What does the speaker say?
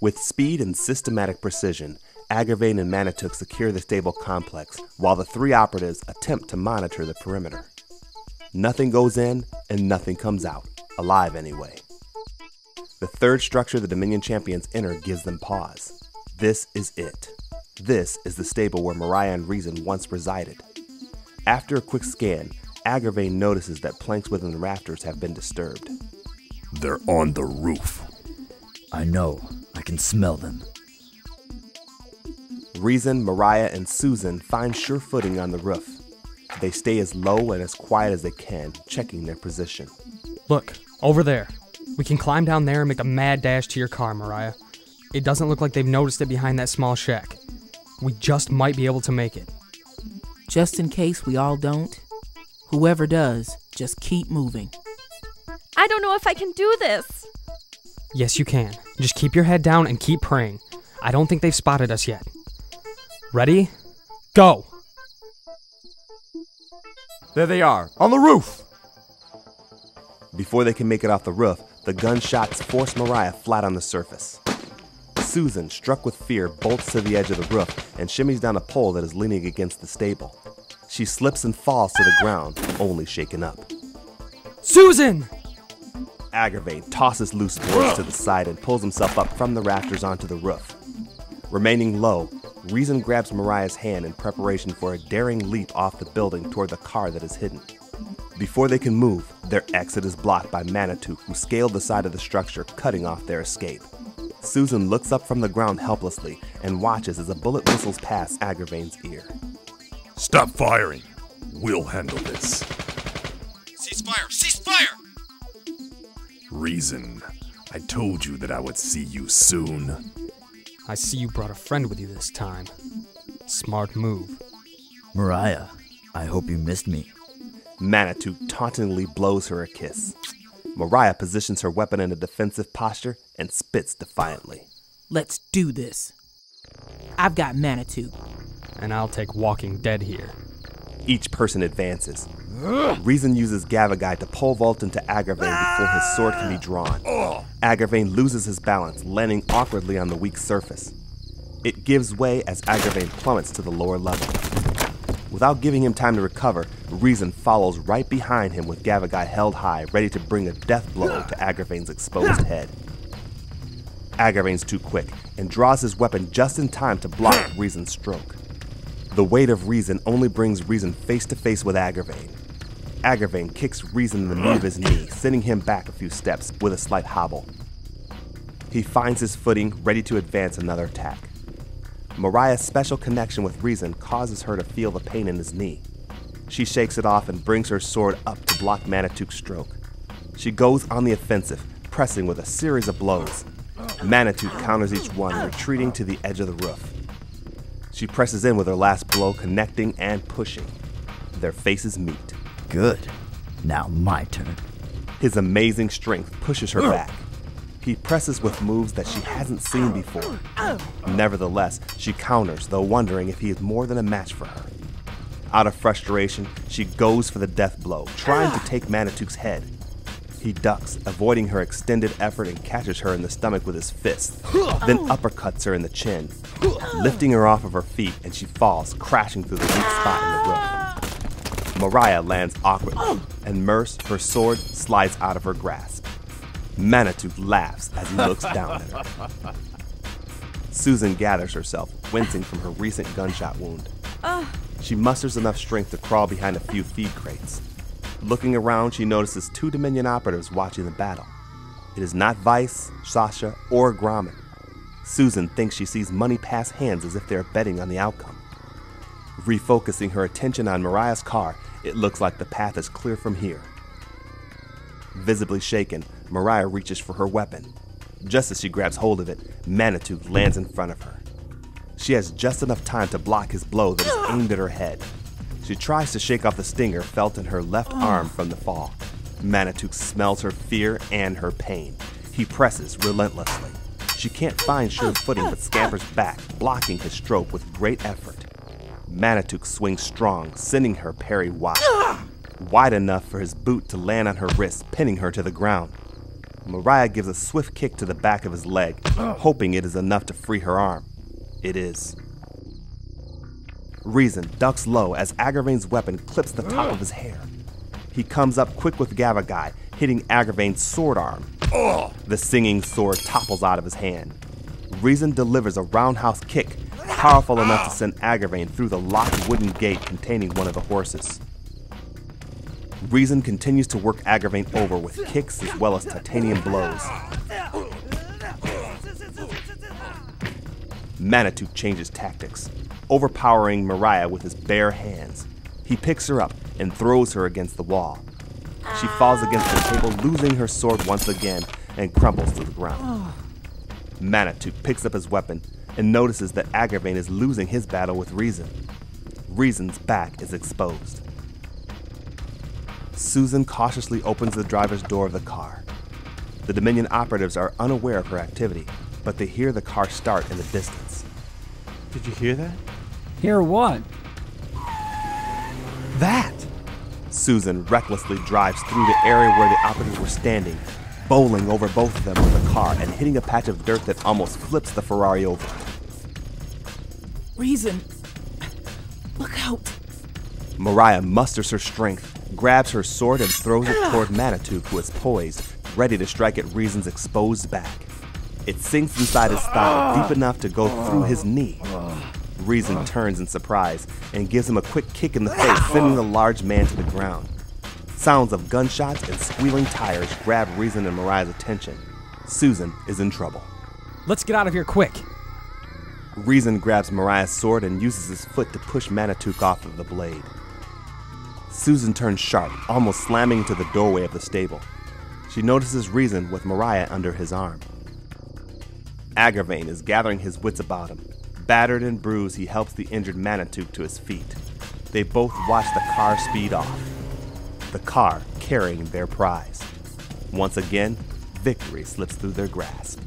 With speed and systematic precision, Agravain and Manitou secure the stable complex, while the three operatives attempt to monitor the perimeter. Nothing goes in, and nothing comes out, alive anyway. The third structure the Dominion champions enter gives them pause. This is it. This is the stable where Mariah and Rezin once resided. After a quick scan, Agravain notices that planks within the rafters have been disturbed. They're on the roof. I know. I can smell them. Rezin, Mariah, and Susan find sure footing on the roof. They stay as low and as quiet as they can, checking their position. Look, over there. We can climb down there and make a mad dash to your car, Mariah. It doesn't look like they've noticed it behind that small shack. We just might be able to make it. Just in case we all don't, whoever does, just keep moving. I don't know if I can do this. Yes, you can. Just keep your head down and keep praying. I don't think they've spotted us yet. Ready? Go! There they are, on the roof! Before they can make it off the roof, the gunshots force Mariah flat on the surface. Susan, struck with fear, bolts to the edge of the roof and shimmies down a pole that is leaning against the stable. She slips and falls to the ground, only shaken up. Susan! Agravain tosses loose boards to the side and pulls himself up from the rafters onto the roof. Remaining low, Rezin grabs Mariah's hand in preparation for a daring leap off the building toward the car that is hidden. Before they can move, their exit is blocked by Manitou, who scaled the side of the structure, cutting off their escape. Susan looks up from the ground helplessly and watches as a bullet whistles past Agravain's ear. Stop firing. We'll handle this. Cease fire! Cease fire! Rezin, I told you that I would see you soon. I see you brought a friend with you this time. Smart move. Mariah, I hope you missed me. Manitou tauntingly blows her a kiss. Mariah positions her weapon in a defensive posture and spits defiantly. Let's do this. I've got Manitou. And I'll take Walking Dead here. Each person advances. Rezin uses Gavagai to pole vault into Agravain before his sword can be drawn. Agravain loses his balance, landing awkwardly on the weak surface. It gives way as Agravain plummets to the lower level. Without giving him time to recover, Rezin follows right behind him with Gavagai held high, ready to bring a death blow to Agravain's exposed head. Agravain's too quick and draws his weapon just in time to block Rezin's stroke. The weight of Rezin only brings Rezin face to face with Agravain. Agravain kicks Rezin in the meat of his knee, sending him back a few steps with a slight hobble. He finds his footing, ready to advance another attack. Mariah's special connection with Rezin causes her to feel the pain in his knee. She shakes it off and brings her sword up to block Manitou's stroke. She goes on the offensive, pressing with a series of blows. Manitou counters each one, retreating to the edge of the roof. She presses in with her last blow, connecting and pushing. Their faces meet. Good. Now my turn. His amazing strength pushes her back. He presses with moves that she hasn't seen before. Nevertheless, she counters, though wondering if he is more than a match for her. Out of frustration, she goes for the death blow, trying to take Manitou's head. He ducks, avoiding her extended effort, and catches her in the stomach with his fist, then uppercuts her in the chin, lifting her off of her feet, and she falls, crashing through the weak spot in the roof. Mariah lands awkwardly, and Merce, her sword, slides out of her grasp. Manitou laughs as he looks down at her. Susan gathers herself, wincing from her recent gunshot wound. She musters enough strength to crawl behind a few feed crates. Looking around, she notices two Dominion operatives watching the battle. It is not Vice, Sasha, or Gromit. Susan thinks she sees money pass hands as if they are betting on the outcome. Refocusing her attention on Mariah's car, it looks like the path is clear from here. Visibly shaken, Mariah reaches for her weapon. Just as she grabs hold of it, Manitou lands in front of her. She has just enough time to block his blow that is aimed at her head. She tries to shake off the stinger felt in her left arm from the fall. Manitou smells her fear and her pain. He presses relentlessly. She can't find sure footing but scampers back, blocking his stroke with great effort. Manitou swings strong, sending her parry wide. wide enough for his boot to land on her wrist, pinning her to the ground. Mariah gives a swift kick to the back of his leg, hoping it is enough to free her arm. It is. Rezin ducks low as Agravain's weapon clips the top of his hair. He comes up quick with Gavagai, hitting Agravain's sword arm. The singing sword topples out of his hand. Rezin delivers a roundhouse kick, powerful enough to send Agravain through the locked wooden gate containing one of the horses. Rezin continues to work Agravain over with kicks as well as titanium blows. Manitou changes tactics, overpowering Mariah with his bare hands. He picks her up and throws her against the wall. She falls against the table, losing her sword once again, and crumbles to the ground. Manitou picks up his weapon and notices that Agravain is losing his battle with Rezin. Rezin's back is exposed. Susan cautiously opens the driver's door of the car. The Dominion operatives are unaware of her activity, but they hear the car start in the distance. Did you hear that? Hear what? That! Susan recklessly drives through the area where the operatives were standing, bowling over both of them with the car and hitting a patch of dirt that almost flips the Ferrari over. Rezin, look out. Mariah musters her strength, grabs her sword and throws it toward Manitou, who is poised, ready to strike at Rezin's exposed back. It sinks inside his thigh deep enough to go through his knee. Rezin turns in surprise and gives him a quick kick in the face, sending the large man to the ground. Sounds of gunshots and squealing tires grab Rezin and Mariah's attention. Susan is in trouble. Let's get out of here quick. Rezin grabs Mariah's sword and uses his foot to push Manitou off of the blade. Susan turns sharp, almost slamming into the doorway of the stable. She notices Rezin with Mariah under his arm. Agravain is gathering his wits about him. Battered and bruised, he helps the injured Manitou to his feet. They both watch the car speed off. The car carrying their prize. Once again, victory slips through their grasp.